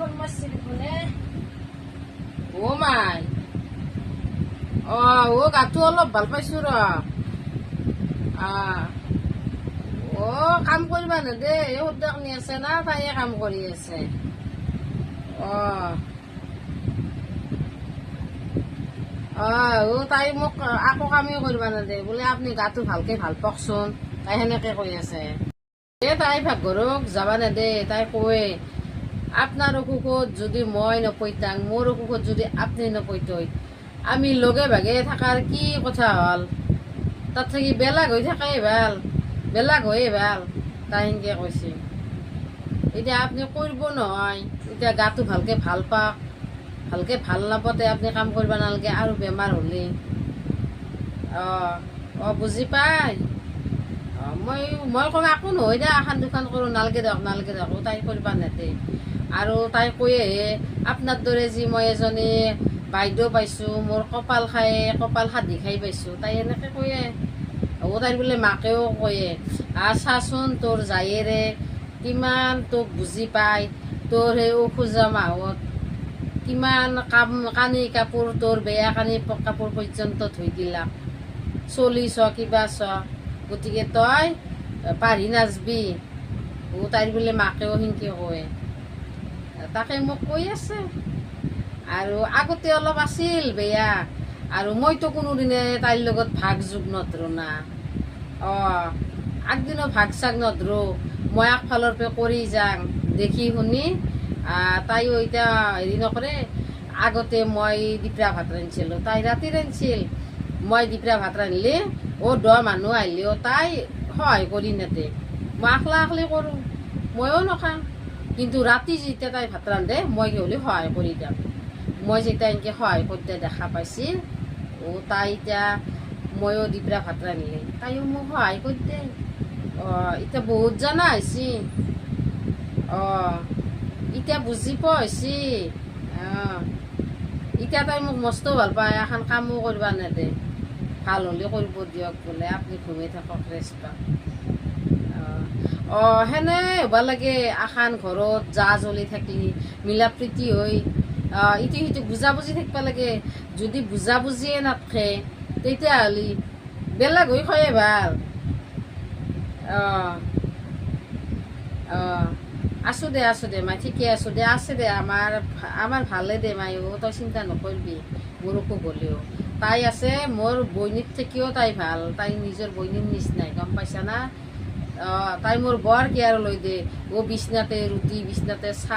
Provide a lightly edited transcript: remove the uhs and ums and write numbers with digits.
phone মাৰছিলি ফোনে ও মাই ও গাটো অলপ ভাল পাইছো ৰ ও কাম কৰিবা নেদে সদ্যাক নি আছে না তাইয়ে কাম কৰি আছে তাই মোক আকৌ কামেই কৰিবা নেদে বোলে আপুনি গাটো ভালকে ভাল পাওকচোন তাই সেনেকে কৈ আছে তাই ভাগৰক যাবা নেদে তাই কয়ে আপনার অসুখত যদি মই নপইতাং মোর অসুখত যদি আপনি নপইতই আমি লগে ভাগে থাকার কি কথা হল তাত থাকি বেলাগ হয়ে থাকাই ভাল বেলাগ হয়ে ভাল তাই সেনকে কৈছে এতিয়া আপনি করব নহয় এতিয়া গাটো ভালকে ভাল পাক ভালকে ভাল নাপাতে আপনি কাম করবা নালগে আৰু বেমাৰ হলে বুজি পাই মই কম একো নহয় দে এখন দুখন কৰোঁ নালগে দিয়ক তাই কৰিবা নেদে আৰু তাই কৈয়ে আপনাৰ দৰে যি মই এজনী বাইদেউ পাইছোঁ মোৰ কপাল সাধি খাই পাইছোঁ তাই এনেকৈ কৈয়ে তাইৰ বোলে মাকেও কৈয়ে চাচোন তোৰ যায়েৰে কিমান তোক বুজি পায় তোৰ সেই অসুজা মাহত কিমান কানি কাপোৰ তোৰ বেয়া কানি কাপোৰ পৰ্যন্ত ধুই দিলাক চলিছ কিবা ছ গতিকে তই পাৰি নাযাবি তাইৰ বোলে মাকেও সেনকে কয় তাকে মোক কৈ আছে আৰু আগতে অলপ আছিল বেয়া আৰু মইতো কোনোদিনে তাইৰ লগত ভাগ যোগ নধৰো না আগদিনো ভাগ চাগ নধৰো মই আগফালৰ পৰা কৰি যাং দেখি শুনি তাইও এতিয়া হেৰি নকৰে আগতে মই দিপৰা ভাত ৰান্ধিছিলোঁ তাই ৰাতি ৰান্ধিছিল মই দিপৰা ভাত ৰান্ধিলে 10 মানুহ আহিলেও তাই সহায় কৰি নেদে মই আকলি কৰোঁ ময়ো নখাওঁ কিন্তু ৰাতি যেতিয়া তাই ভাত ৰান্ধে মই হ'লে সহায় কৰি দিওঁ মই যেতিয়া এনেকৈ সহায় কৰোঁতে দেখা পাইছি তাই এতিয়া ময়ো দিপৰা ভাত ৰান্ধিলে তাইও মোক সহায় কৰি দিয়ে এতিয়া বহুত জানা হৈছে এতিয়া বুজি পোৱা হৈছে এতিয়া তাই মোক মস্ত ভাল পায় এখন কামো কৰিব নেদে ভাল হ'লে কৰিব দিয়ক বোলে আপুনি ঘুমাই থাকক ৰেষ্ট পাক সেনে হ'ব লাগে এখন ঘৰত জা জ্বলি থাকিলে মিলা প্ৰীতি হৈ ইটো সিটো বুজাবুজি থাকিব লাগে যদি বুজাবুজিয়ে নাথাকে তেতিয়াহ'লে বেলেগ হৈ খোৱাই ভাল আছোঁ দে মাই ঠিকে আছোঁ দে আছে দে আমাৰ ভালে দে মাই তই চিন্তা নকৰিবি মোৰ অসুখ হ'লেও তাই আছে মোৰ বৈনীত থাকিও তাই ভাল তাই নিজৰ বৈনীৰ নিচিনাই গম পাইছা না তাই মোৰ বৰ কেয়াৰ লৈ দে বিচনাতে ৰুটি বিচনাতে চাহ